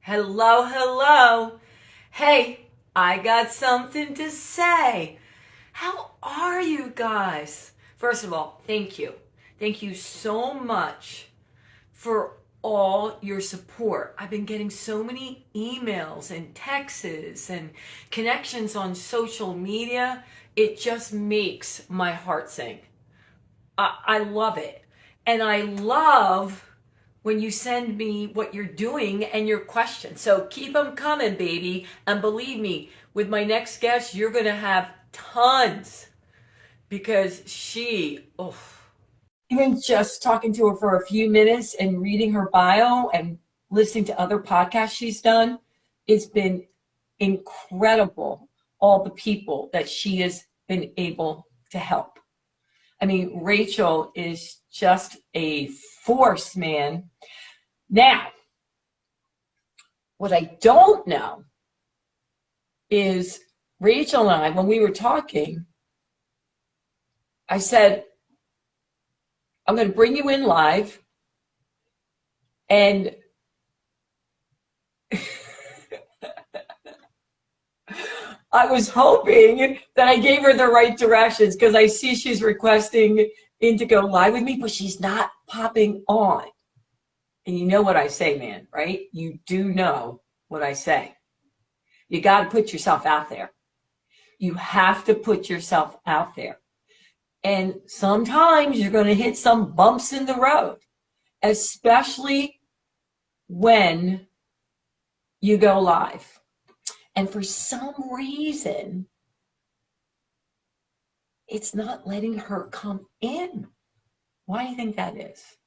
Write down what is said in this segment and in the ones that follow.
Hello, hello. Hey, I got something to say. How are you guys? First of all, thank you. Thank you so much for all your support. I've been getting so many emails and texts and connections on social media. It just makes my heart sing. I love it. And I love when you send me what you're doing and your questions. So keep them coming, baby. And believe me, with my next guest, you're going to have tons because even just talking to her for a few minutes and reading her bio and listening to other podcasts she's done, it's been incredible, all the people that she has been able to help. I mean, Rachel is just a force, man. Now, what I don't know is Rachel and I, when we were talking, I said, I'm going to bring you in live, and I was hoping that I gave her the right directions because I see she's requesting in to go live with me, but she's not popping on. And you know what I say, man, right? You do know what I say. You got to put yourself out there. You have to put yourself out there. And sometimes you're going to hit some bumps in the road, especially when you go live. And for some reason, it's not letting her come in. Why do you think that is?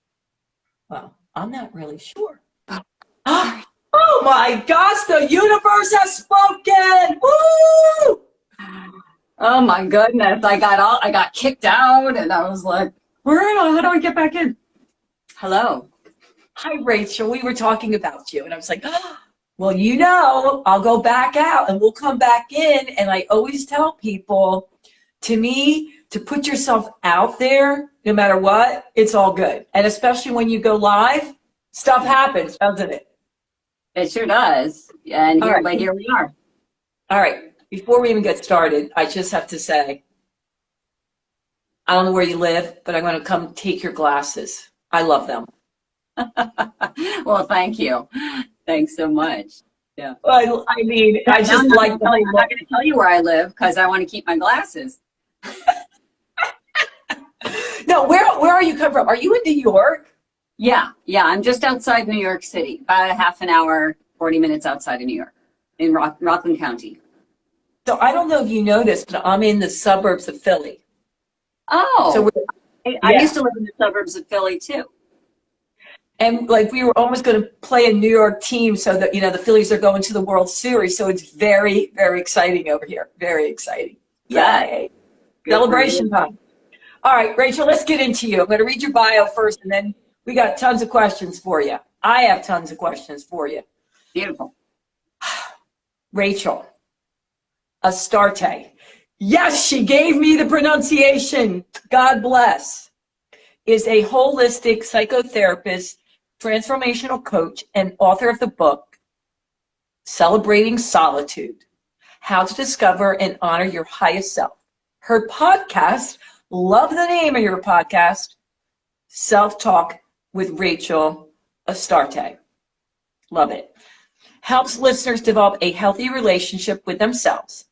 Well, I'm not really sure. Oh my gosh, the universe has spoken! Woo! Oh my goodness, I got kicked out and I was like, how do I get back in? Hello. Hi, Rachel. We were talking about you and I was like, well, you know, I'll go back out and we'll come back in. And I always tell people, to me, to put yourself out there, no matter what, it's all good. And especially when you go live, stuff happens, doesn't it? It sure does. And here we are. All right. Before we even get started, I just have to say, I don't know where you live, but I'm going to come take your glasses. I love them. Well, thank you. Thanks so much. Yeah. Well, I mean, I just like. I'm not going to tell you where I live because I want to keep my glasses. No, where are you coming from? Are you in New York? Yeah. I'm just outside New York City, about a half an hour, 40 minutes outside of New York, in Rockland County. So I don't know if you know this, but I'm in the suburbs of Philly. Oh, so I used to live in the suburbs of Philly too. And like we were almost going to play a New York team so that, you know, the Phillies are going to the World Series. So it's very, very exciting over here. Very exciting. Yay. Celebration time. All right, Rachel, let's get into you. I'm going to read your bio first, and then we got tons of questions for you. I have tons of questions for you. Beautiful. Rachel Astarte. Yes, she gave me the pronunciation. God bless. Is a holistic psychotherapist, transformational coach, and author of the book, Celebrating Solitude, How to Discover and Honor Your Highest Self. Her podcast, love the name of your podcast, Self-Talk with Rachel Astarte. Love it. Helps listeners develop a healthy relationship with themselves.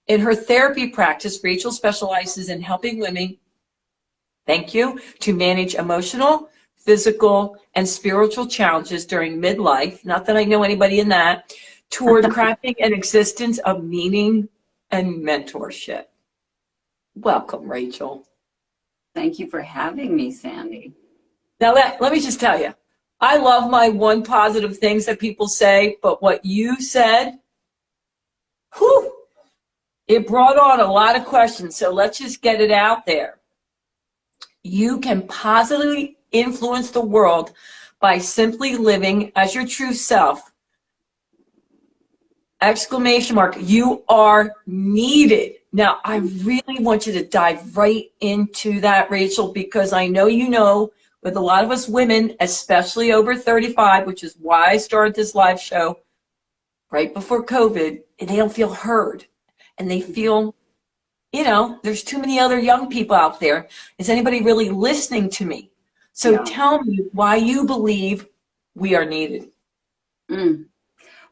In her therapy practice, Rachel specializes in helping women, to manage emotional, physical, and spiritual challenges during midlife, not that I know anybody in that, toward crafting an existence of meaning and mentorship. Welcome, Rachel. Thank you for having me, Sandy. Now, let me just tell you, I love my one positive things that people say, but what you said, it brought on a lot of questions, so let's just get it out there. You can positively influence the world by simply living as your true self. Exclamation mark, you are needed. Now, I really want you to dive right into that, Rachel, because I know you know with a lot of us women, especially over 35, which is why I started this live show right before COVID, and they don't feel heard. And they feel, there's too many other young people out there. Is anybody really listening to me? So tell me why you believe we are needed.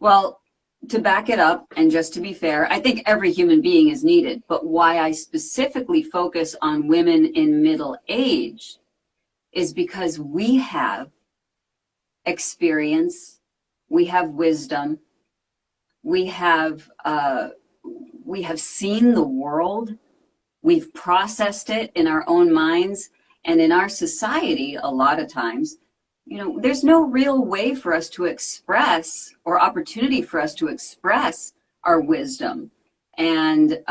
Well, to back it up, and just to be fair, I think every human being is needed. But why I specifically focus on women in middle age is because we have experience, we have wisdom, we have seen the world, we've processed it in our own minds, and in our society, a lot of times, there's no real way for us to express, or opportunity for us to express our wisdom, and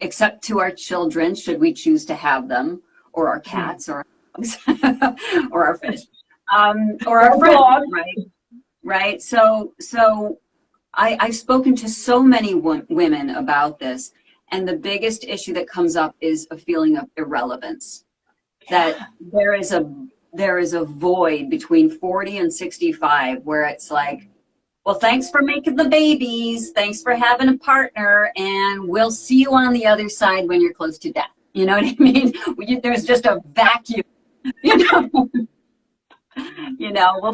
except to our children, should we choose to have them, or our cats, or our dogs, or our fish, or our friends, right? So I've spoken to so many women about this, and the biggest issue that comes up is a feeling of irrelevance, that there is a void between 40 and 65 where it's like, well, thanks for making the babies, thanks for having a partner, and we'll see you on the other side when you're close to death. You know what I mean? There's just a vacuum, we'll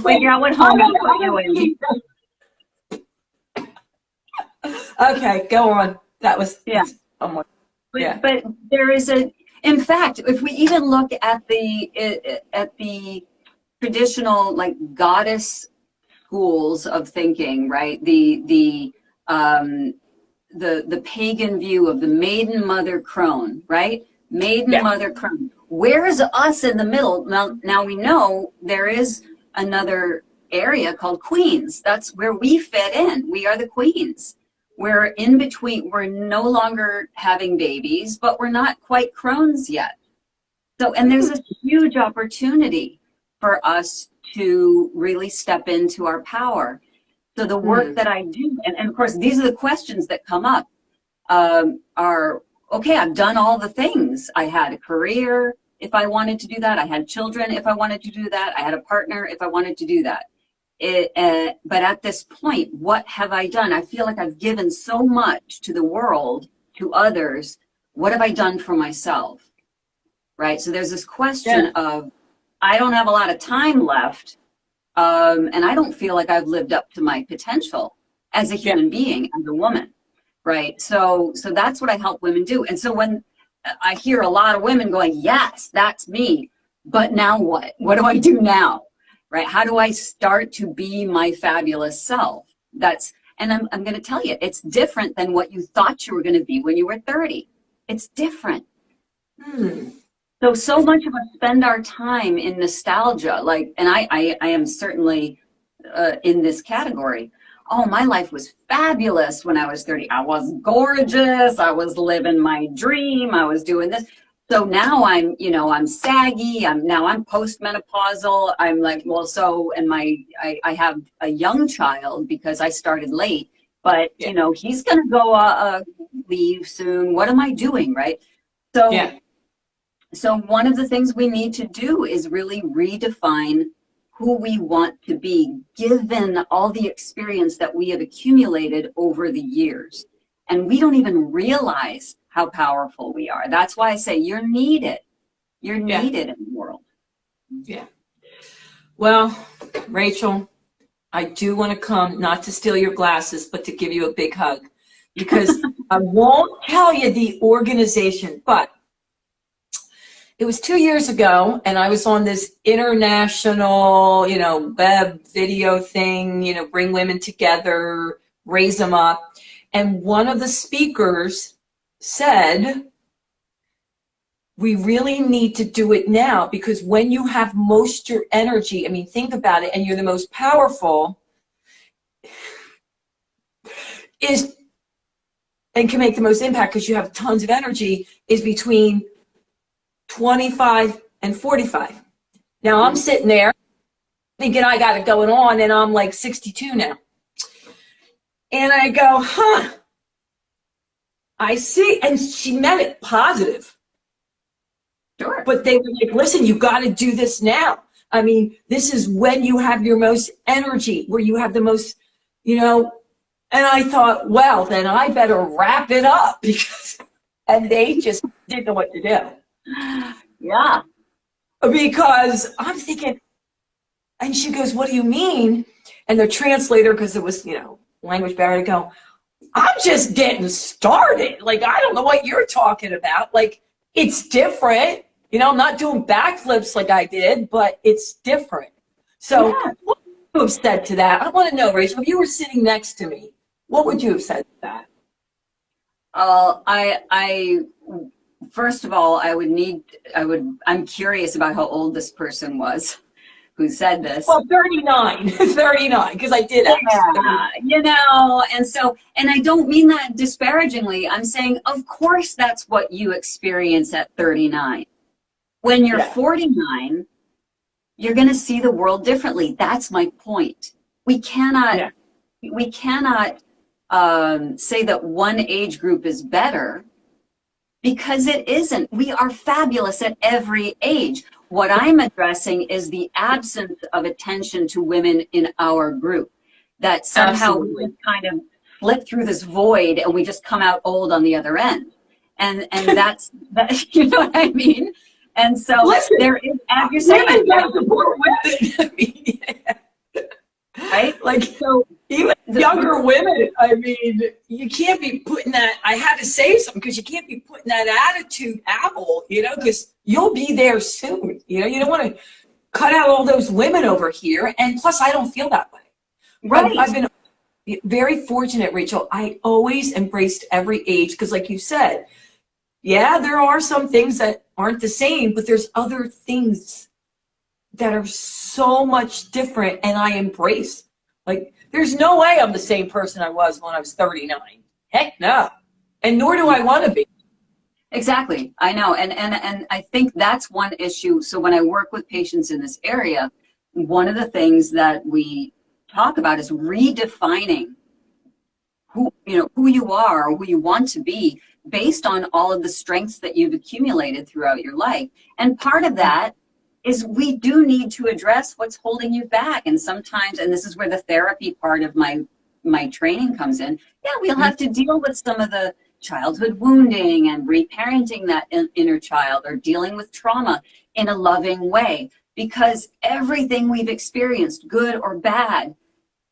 figure out what home to put you in. Okay, go on. That was But there is in fact, if we even look at the traditional goddess schools of thinking, right? The pagan view of the maiden mother crone, right? Mother crone. Where is us in the middle? Now we know there is another area called queens. That's where we fit in. We are the queens. We're in between. We're no longer having babies, but we're not quite crones yet. So, and there's a huge opportunity for us to really step into our power. So the work that I do, and of course, these are the questions that come up, are, okay, I've done all the things. I had a career if I wanted to do that. I had children if I wanted to do that. I had a partner if I wanted to do that. But at this point, what have I done? I feel like I've given so much to the world, to others. What have I done for myself? Right? So there's this question of, I don't have a lot of time left, and I don't feel like I've lived up to my potential as a human being, as a woman, right? So that's what I help women do. And so when I hear a lot of women going, yes, that's me, but now what? What do I do now? Right? How do I start to be my fabulous self? And I'm going to tell you, it's different than what you thought you were going to be when you were 30. It's different. So much of us spend our time in nostalgia, and I am certainly in this category. Oh, my life was fabulous when I was 30. I was gorgeous. I was living my dream. I was doing this. So now I'm saggy. I'm postmenopausal. I'm like, well, and I have a young child because I started late, but he's going to go leave soon. What am I doing? Right. So one of the things we need to do is really redefine who we want to be, given all the experience that we have accumulated over the years. And we don't even realize how powerful we are. That's why I say you're needed. You're needed in the world. Yeah. Well, Rachel, I do want to come, not to steal your glasses, but to give you a big hug. Because I won't tell you the organization, but it was 2 years ago, and I was on this international, web video thing, bring women together, raise them up. And one of the speakers said, we really need to do it now, because when you have most your energy, think about it, and you're the most powerful, and can make the most impact because you have tons of energy, is between 25 and 45. Now I'm sitting there thinking I got it going on, and I'm like 62 now. And I go, I see. And she meant it positive. Sure. But they were like, listen, you got to do this now. I mean, this is when you have your most energy, where you have the most, you know, and I thought, well, then I better wrap it up because, and they just didn't know what to do. Yeah. Because I'm thinking, and she goes, what do you mean? And the translator, because it was, you know, language barrier, to go, I'm just getting started. Like, I don't know what you're talking about. Like, it's different. You know, I'm not doing backflips like I did, but it's different. So what would you have said to that? I want to know, Rachel, if you were sitting next to me, what would you have said to that? First of all, I'm curious about how old this person was who said this. Well, 39, 39, because I did ask. Yeah, you know, and I don't mean that disparagingly. I'm saying, of course, that's what you experience at 39. When you're 49, you're going to see the world differently. That's my point. We cannot say that one age group is better, because it isn't. We are fabulous at every age. What I'm addressing is the absence of attention to women in our group, that somehow we kind of flip through this void and we just come out old on the other end. And that's, you know what I mean? And so listen, there is, as you're saying, women don't support women. Right? Like, so even younger women, I mean, you can't be putting that, I had to say something, because you can't be putting that attitude out, you know, because you'll be there soon. You know, you don't want to cut out all those women over here. And plus, I don't feel that way. Right. I've been very fortunate, Rachel. I always embraced every age, because like you said, yeah, there are some things that aren't the same, but there's other things that are so much different, and I embrace. Like, there's no way I'm the same person I was when I was 39. Heck no. And nor do I want to be. Exactly. I know. And I think that's one issue. So when I work with patients in this area, one of the things that we talk about is redefining who you are, or who you want to be, based on all of the strengths that you've accumulated throughout your life. And part of that is we do need to address what's holding you back. And sometimes, and this is where the therapy part of my training comes in, we'll have to deal with some of the childhood wounding and reparenting that inner child, or dealing with trauma in a loving way. Because everything we've experienced, good or bad,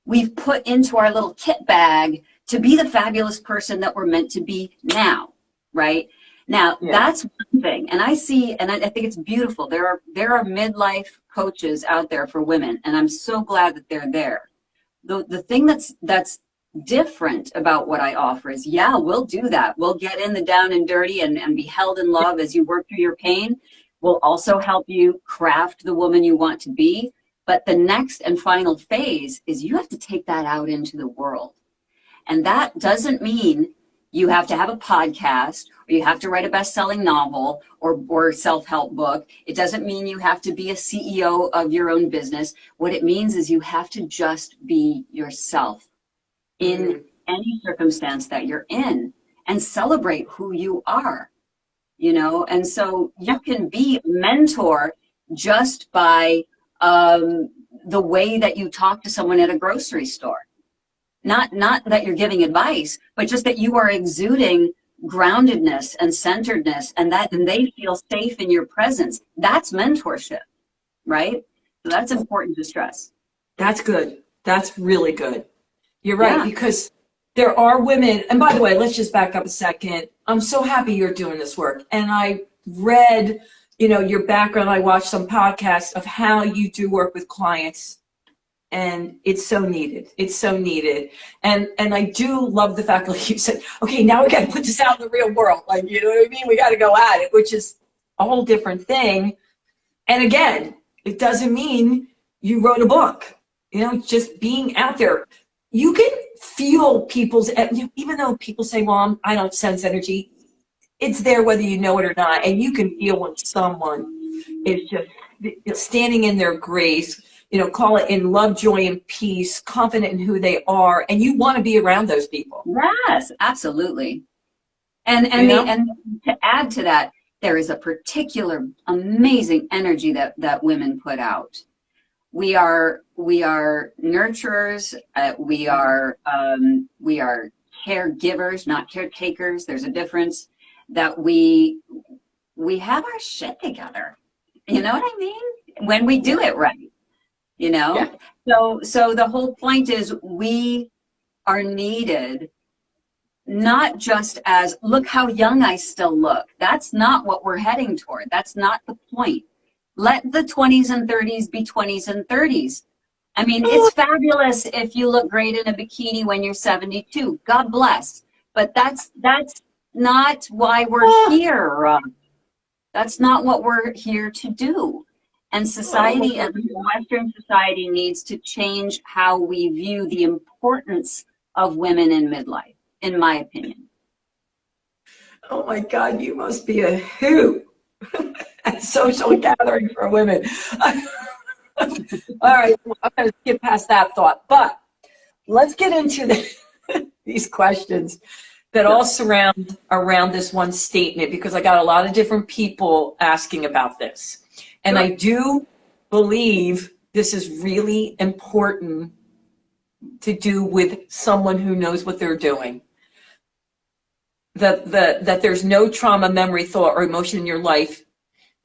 we've put into our little kit bag to be the fabulous person that we're meant to be now, right? Now, that's one thing. And I think it's beautiful. There are midlife coaches out there for women, and I'm so glad that they're there. The thing that's different about what I offer is, we'll do that. We'll get in the down and dirty and be held in love as you work through your pain. We'll also help you craft the woman you want to be. But the next and final phase is you have to take that out into the world. And that doesn't mean you have to have a podcast, or you have to write a best-selling novel or self-help book. It doesn't mean you have to be a CEO of your own business. What it means is you have to just be yourself in any circumstance that you're in, and celebrate who you are, you know? And so you can be a mentor just by the way that you talk to someone at a grocery store. Not that you're giving advice, but just that you are exuding groundedness and centeredness, and they feel safe in your presence. That's mentorship, right? So that's important to stress. That's good. That's really good. You're right, because there are women, and by the way, let's just back up a second. I'm so happy you're doing this work. And I read, your background. I watched some podcasts of how you do work with clients. And it's so needed. It's so needed. And I do love the fact, like you said, okay, now we got to put this out in the real world. Like, you know what I mean? We got to go at it, which is a whole different thing. And again, it doesn't mean you wrote a book, just being out there. You can feel people's, even though people say, well, I don't sense energy, it's there whether you know it or not. And you can feel when someone is just standing in their grace, call it in love, joy, and peace, confident in who they are, and you want to be around those people. Yes, absolutely. And to add to that, there is a particular amazing energy that women put out. We are nurturers. We are caregivers, not caretakers. There's a difference. That we have our shit together. You know what I mean? When we do it right, you know? Yeah. So the whole point is we are needed, not just as, look how young I still look. That's not what we're heading toward. That's not the point. Let the 20s and 30s be 20s and 30s. I mean, it's fabulous if you look great in a bikini when you're 72. God bless. But that's not why we're here. That's not what we're here to do. And society, and Western society, needs to change how we view the importance of women in midlife, in my opinion. Oh my God, you must be a hoot at social gathering for women. All right, I'm going to skip past that thought, but let's get into these questions that all surround around this one statement, because I got a lot of different people asking about this. And I do believe this is really important to do with someone who knows what they're doing. That there's no trauma, memory, thought, or emotion in your life,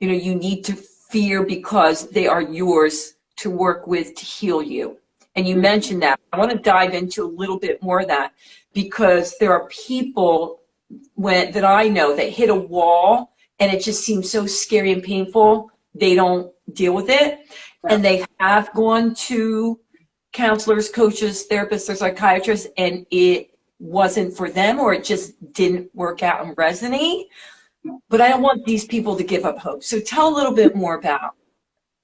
you know, you need to fear, because they are yours to work with to heal you. And you mentioned that. I want to dive into a little bit more of that, because there are people that I know that hit a wall and it just seems so scary and painful. They don't deal with it. Right. And they have gone to counselors, coaches, therapists, or psychiatrists, and it wasn't for them, or it just didn't work out and resonate. But I don't want these people to give up hope. So tell a little bit more about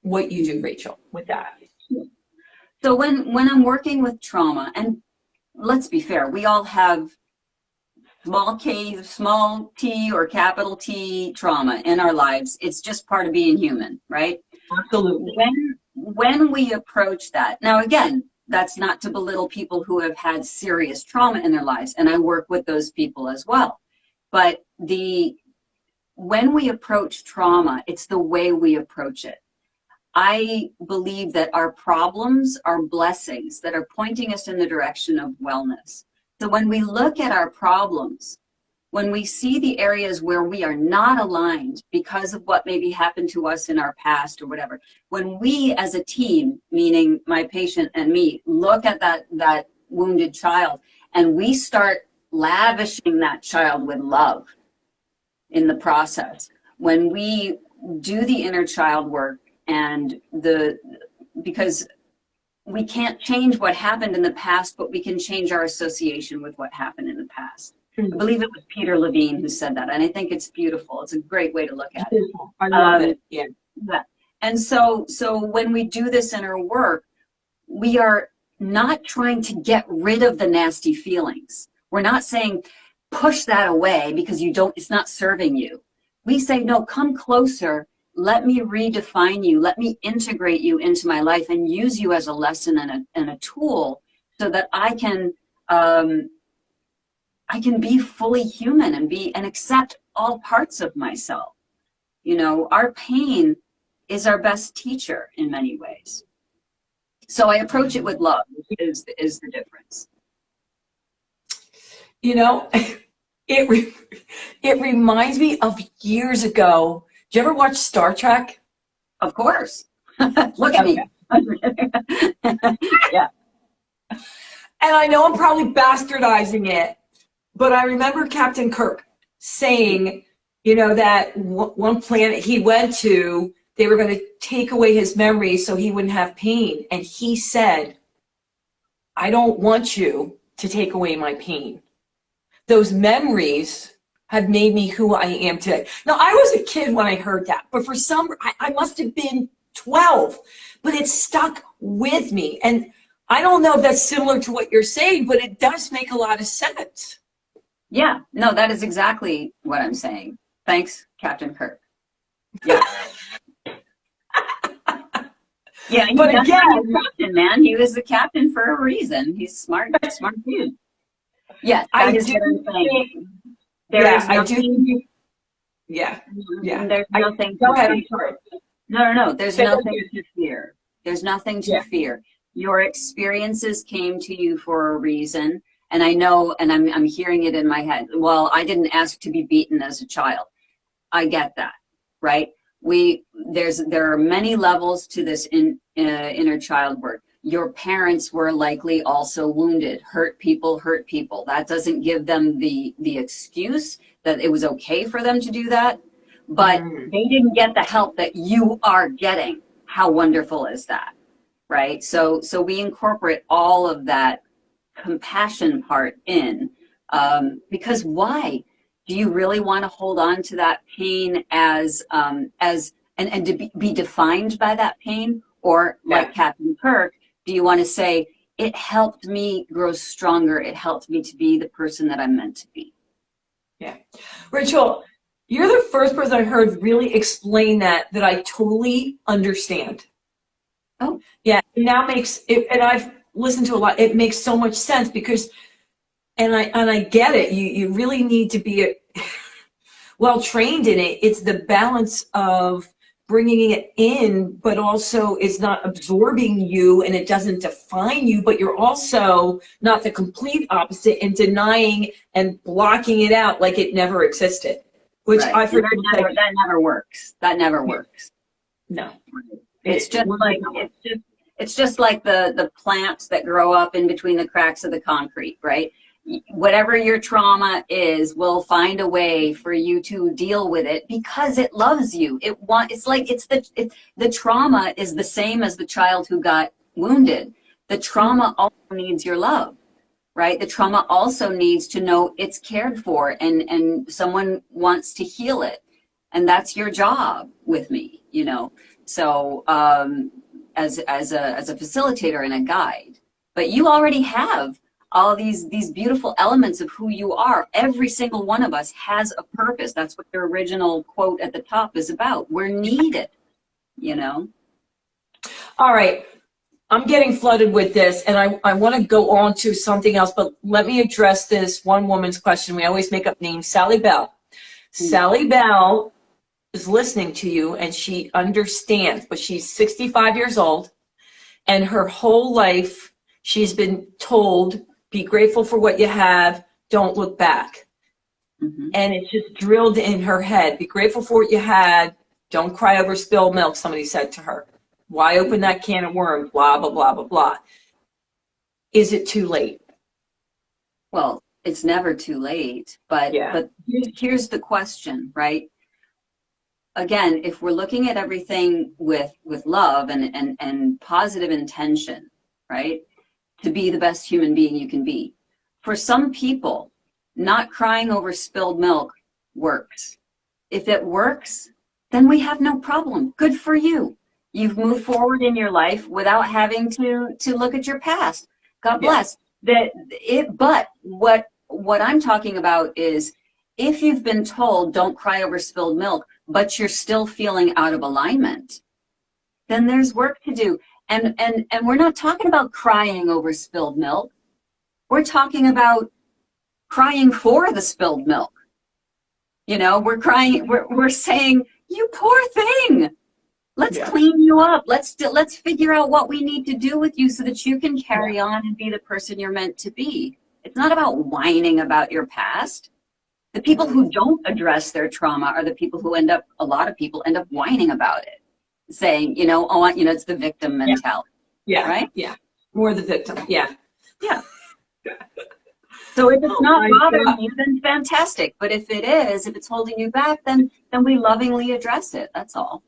what you do, Rachel, with that. So when I'm working with trauma, and let's be fair, we all have small t or capital T trauma in our lives. It's just part of being human, right? Absolutely. When we approach that, now again, that's not to belittle people who have had serious trauma in their lives, and I work with those people as well. But when we approach trauma, it's the way we approach it. I believe that our problems are blessings that are pointing us in the direction of wellness. So when we look at our problems, when we see the areas where we are not aligned because of what maybe happened to us in our past or whatever, when we as a team, meaning my patient and me, look at that wounded child and we start lavishing that child with love in the process, when we do the inner child work, and because we can't change what happened in the past, but we can change our association with what happened in the past. I believe it was Peter Levine who said that, and I think it's beautiful. It's a great way to look at it. I love it. Yeah. And so when we do this inner work, we are not trying to get rid of the nasty feelings. We're not saying push that away because it's not serving you. We say, no, come closer. Let me redefine you. Let me integrate you into my life and use you as a lesson and a tool so that I can be fully human and accept all parts of myself. You know, our pain is our best teacher in many ways. So I approach it with love, is the difference. You know, it reminds me of years ago. Did you ever watch Star Trek? Of course. Look at me. Yeah. And I know I'm probably bastardizing it, but I remember Captain Kirk saying, you know, that one planet he went to, they were going to take away his memories so he wouldn't have pain. And he said, I don't want you to take away my pain. Those memories have made me who I am today. Now, I was a kid when I heard that, but for I must have been 12, but it stuck with me. And I don't know if that's similar to what you're saying, but it does make a lot of sense. Yeah, no, that is exactly what I'm saying. Thanks, Captain Kirk. Yeah. Yeah, but again, captain, man, he was the captain for a reason. He's smart dude. Yeah, I do think. Yeah, I do. Yeah. Yeah. And there's nothing Go to ahead. fear. I'm sorry. No. There's Say that nothing again. to fear. There's nothing to Yeah. fear. Your experiences came to you for a reason. And I know, and I'm hearing it in my head. Well, I didn't ask to be beaten as a child. I get that, right? There are many levels to this inner child work. Your parents were likely also wounded, hurt people. That doesn't give them the excuse that it was okay for them to do that, but they didn't get the help that you are getting. How wonderful is that, right? So we incorporate all of that compassion part in, because why? Do you really want to hold on to that pain and to be defined by that pain? Or like Captain Kirk, do you want to say, it helped me grow stronger. It helped me to be the person that I'm meant to be. Yeah. Rachel, you're the first person I heard really explain that I totally understand. Oh. Yeah. It now makes it, and I've listened to a lot. It makes so much sense because, and I get it. You really need to be well trained in it. It's the balance of bringing it in, but also is not absorbing you and it doesn't define you, but you're also not the complete opposite and denying and blocking it out like it never existed, which Right. I forget. That never works. That never works. No. It's just like the plants that grow up in between the cracks of the concrete, right? Whatever your trauma is will find a way for you to deal with it because it loves you. The trauma is the same as the child who got wounded. The trauma also needs your love, right? The trauma also needs to know it's cared for and someone wants to heal it. And that's your job with me, you know? So, as a facilitator and a guide, but you already have all these beautiful elements of who you are. Every single one of us has a purpose. That's what your original quote at the top is about. We're needed, you know? All right. I'm getting flooded with this, and I want to go on to something else, but let me address this one woman's question. We always make up names. Sally Bell. Sally Bell is listening to you, and she understands, but she's 65 years old, and her whole life she's been told, be grateful for what you have, don't look back. And it's just drilled in her head. Be grateful for what you had, don't cry over spilled milk, somebody said to her. Why open that can of worms, blah, blah, blah, blah, blah. Is it too late? Well, it's never too late, but here's the question, right? Again, if we're looking at everything with love and positive intention, right? To be the best human being you can be. For some people, not crying over spilled milk works. If it works, then we have no problem. Good for you. You've moved forward in your life without having to look at your past. God bless. But what I'm talking about is if you've been told don't cry over spilled milk, but you're still feeling out of alignment, then there's work to do. And we're not talking about crying over spilled milk. We're talking about crying for the spilled milk. You know, we're saying, you poor thing. Let's clean you up. Let's figure out what we need to do with you so that you can carry on and be the person you're meant to be. It's not about whining about your past. The people who don't address their trauma are the people who a lot of people end up whining about it. Saying, you know, it's the victim mentality. Yeah. Right? Yeah. More the victim. Yeah. Yeah. So if it's not bothering you, then fantastic. But if it is, if it's holding you back, then we lovingly address it. That's all.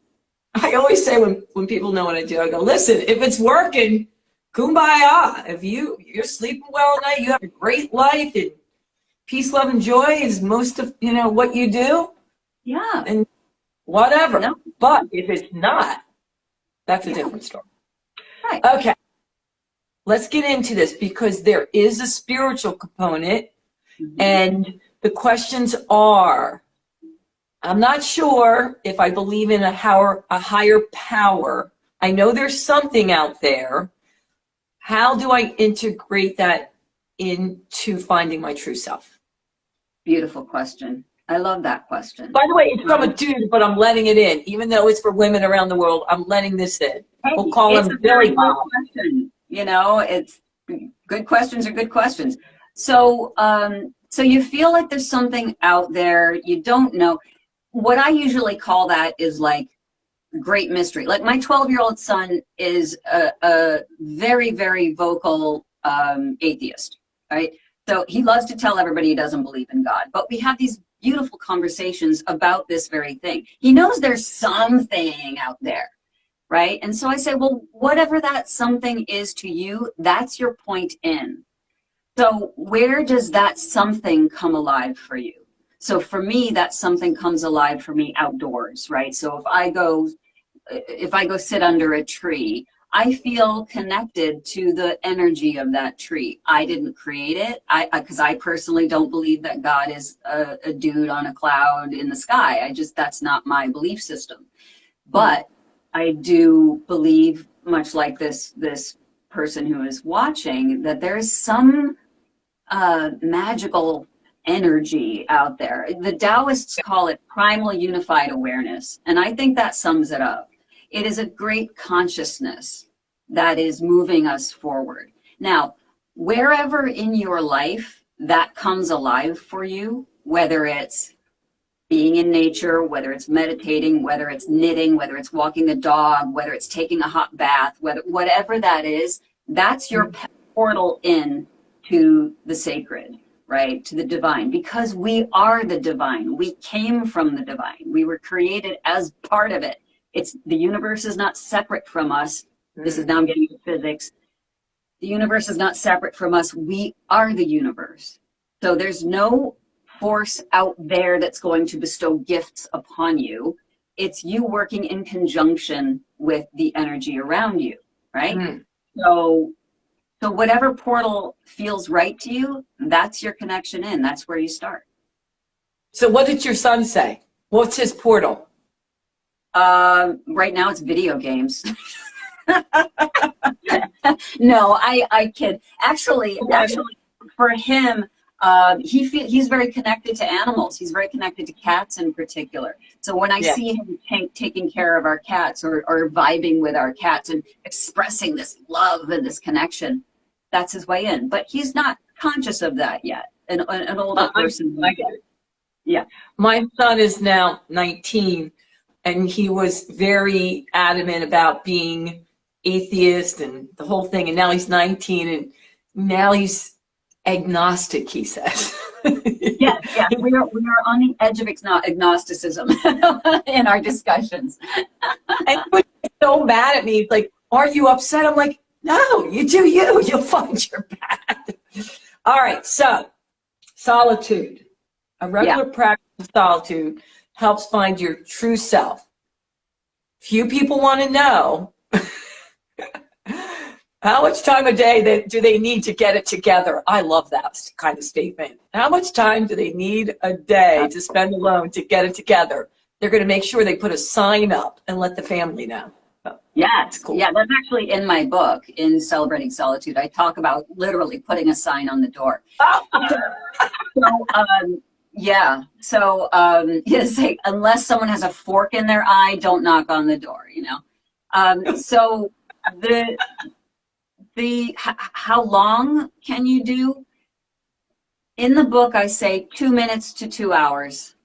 I always say when people know what I do, I go, listen, if it's working, kumbaya. If you're sleeping well at night, you have a great life, and peace, love, and joy is most of, what you do. Yeah. And whatever. No. But if it's not, that's a different story. Right. Okay. Let's get into this because there is a spiritual component, and the questions are, I'm not sure if I believe in a higher power. I know there's something out there. How do I integrate that into finding my true self? Beautiful question. I love that question. By the way, it's from a dude, but I'm letting it in. Even though it's for women around the world, I'm letting this in. Hey, We'll call him Billy Bob. Question. You know, it's good questions are good questions. So, so you feel like there's something out there you don't know. What I usually call that is like great mystery. Like my 12-year-old son is a very, very vocal atheist, right? So he loves to tell everybody he doesn't believe in God. But we have these beautiful conversations about this very thing. He knows there's something out there, right? And so I say, well, whatever that something is to you, that's your point in. So where does that something come alive for you? So for me, that something comes alive for me outdoors, right? So if I go sit under a tree, I feel connected to the energy of that tree. I didn't create it, because I personally don't believe that God is a dude on a cloud in the sky. That's not my belief system. But I do believe, much like this person who is watching, that there's some magical energy out there. The Taoists call it primal unified awareness, and I think that sums it up. It is a great consciousness that is moving us forward. Now, wherever in your life that comes alive for you, whether it's being in nature, whether it's meditating, whether it's knitting, whether it's walking the dog, whether it's taking a hot bath, whatever that is, that's your portal in to the sacred, right? To the divine, because we are the divine. We came from the divine. We were created as part of it. The universe is not separate from us. This is now I'm getting into physics. The universe is not separate from us. We are the universe. So there's no force out there that's going to bestow gifts upon you. It's you working in conjunction with the energy around you, right? So whatever portal feels right to you, that's your connection in. That's where you start. So what did your son say? What's his portal? Right now it's video games. No, I kid. Actually, for him, he's very connected to animals. He's very connected to cats in particular. So when I see him taking care of our cats or vibing with our cats and expressing this love and this connection, that's his way in. But he's not conscious of that yet. An older person. I get it. Yeah. My son is now 19, and he was very adamant about being atheist and the whole thing. And now he's 19, and now he's agnostic, he says. Yeah. We are on the edge of agnosticism in our discussions. And he was so mad at me. He's like, "Are you upset?" I'm like, "No, you do you. You'll find your path." All right, so solitude. A regular practice of solitude helps find your true self. Few people want to know how much time a day do they need to get it together. I love that kind of statement. How much time do they need a day to spend alone to get it together? They're going to make sure they put a sign up and let the family know. Yes, cool. Yeah, that's actually in my book, in Celebrating Solitude. I talk about literally putting a sign on the door. It's like, unless someone has a fork in their eye, don't knock on the door, you know. So how long can you do? In the book, I say 2 minutes to 2 hours.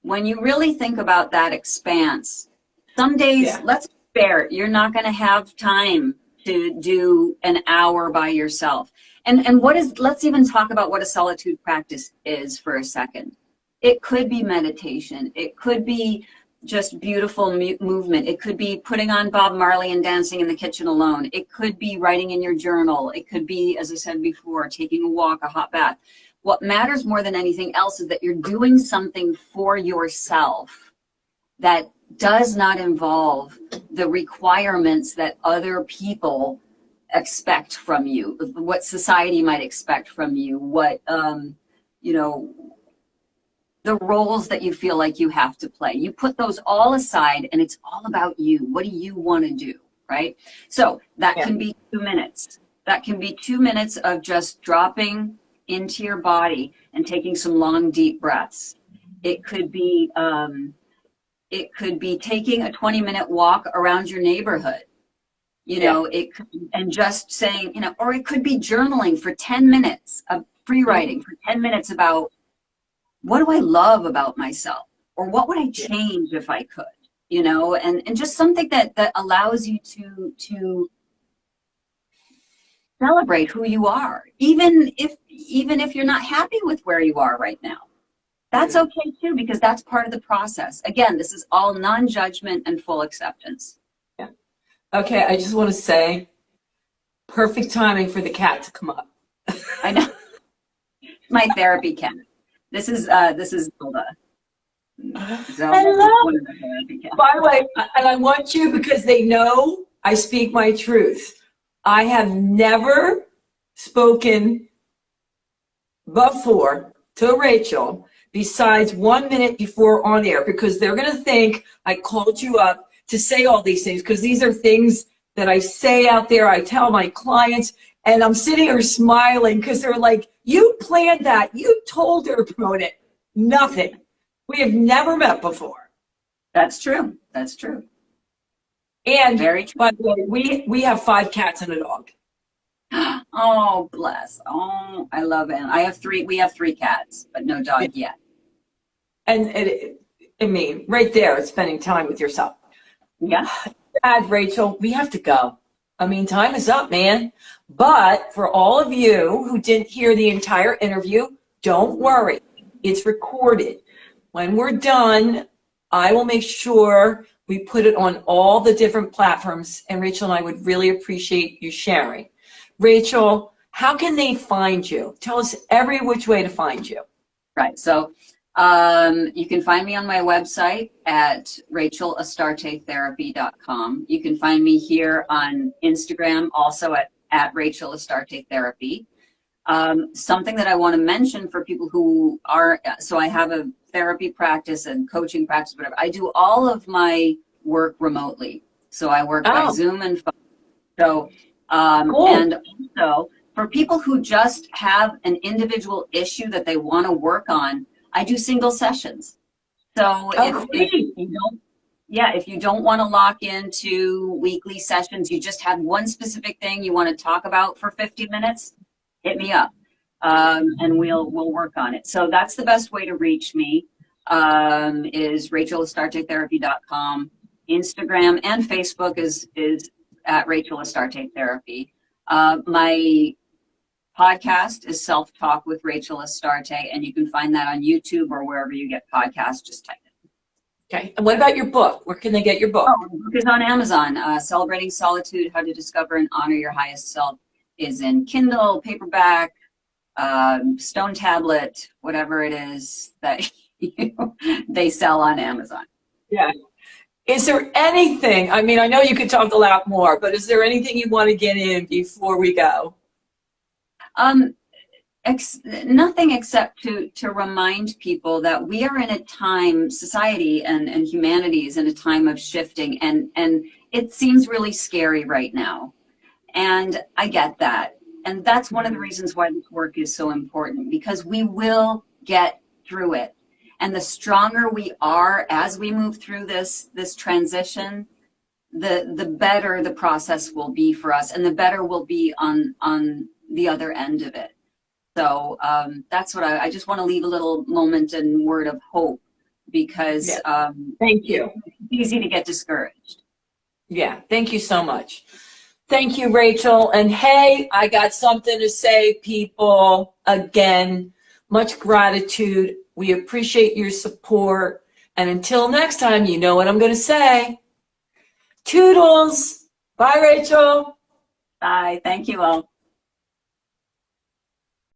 When you really think about that expanse, some days, let's fair, you're not going to have time to do an hour by yourself. And let's even talk about what a solitude practice is for a second. It could be meditation. It could be just beautiful movement. It could be putting on Bob Marley and dancing in the kitchen alone. It could be writing in your journal. It could be, as I said before, taking a walk, a hot bath. What matters more than anything else is that you're doing something for yourself that does not involve the requirements that other people expect from you, what society might expect from you, what, the roles that you feel like you have to play. You put those all aside and it's all about you. What do you want to do, right? So that can be 2 minutes. That can be 2 minutes of just dropping into your body and taking some long, deep breaths. It could be taking a 20-minute walk around your neighborhood. You know, it could, and just saying, you know, or it could be journaling for 10 minutes of free writing for 10 minutes about what do I love about myself, or what would I change if I could, you know, and just something that allows you to celebrate who you are, even if you're not happy with where you are right now. That's okay too, because that's part of the process. Again, this is all non-judgment and full acceptance. Yeah. Okay, I just want to say, perfect timing for the cat to come up. I know. My therapy cat. This is Zelda. Hello. By the way, and I want you, because they know I speak my truth. I have never spoken before to Rachel besides 1 minute before on air, because they're going to think I called you up to say all these things, because these are things that I say out there. I tell my clients, and I'm sitting here smiling because they're like, you planned that. You told her to promote it. Nothing. We have never met before. That's true. That's true. And very true. By the way, we have 5 cats and a dog. Oh, bless. Oh, I love it. I have 3. We have 3 cats, but no dog yet. And I mean, right there, it's spending time with yourself. Yeah. Dad, Rachel, we have to go. I mean, time is up, man. But for all of you who didn't hear the entire interview, don't worry. It's recorded. When we're done, I will make sure we put it on all the different platforms. And Rachel and I would really appreciate you sharing. Rachel, how can they find you? Tell us every which way to find you. Right. So you can find me on my website at rachelastartetherapy.com. You can find me here on Instagram, also at Rachel Astarte Therapy. Something that I want to mention for people who are, so I have a therapy practice and coaching practice, whatever. I do all of my work remotely. So I work by Zoom and phone. So, cool. And also for people who just have an individual issue that they want to work on, I do single sessions. So if you don't want to lock into weekly sessions, you just have one specific thing you want to talk about for 50 minutes, hit me up, and we'll work on it. So that's the best way to reach me, is rachelastartetherapy.com. Instagram and Facebook is at Rachel Astarte Therapy. My podcast is Self-Talk with Rachel Astarte, and you can find that on YouTube or wherever you get podcasts. Just type it. Okay. And what about your book? Where can they get your book? Oh, the book is on Amazon. Celebrating Solitude: How to Discover and Honor Your Highest Self is in Kindle, paperback, stone tablet, whatever it is that they sell on Amazon. Yeah. Is there anything, I mean, I know you could talk a lot more, but is there anything you want to get in before we go? Nothing except to remind people that we are in a time, society and humanity is in a time of shifting, and it seems really scary right now. And I get that. And that's one of the reasons why this work is so important, because we will get through it. And the stronger we are as we move through this transition, the better the process will be for us, and the better we'll be on the other end of it. So that's what I just want to leave a little moment and word of hope, because thank you. It's easy to get discouraged. Yeah, thank you so much. Thank you, Rachel. And hey, I got something to say, people. Again, much gratitude. We appreciate your support. And until next time, you know what I'm going to say. Toodles. Bye, Rachel. Bye. Thank you all.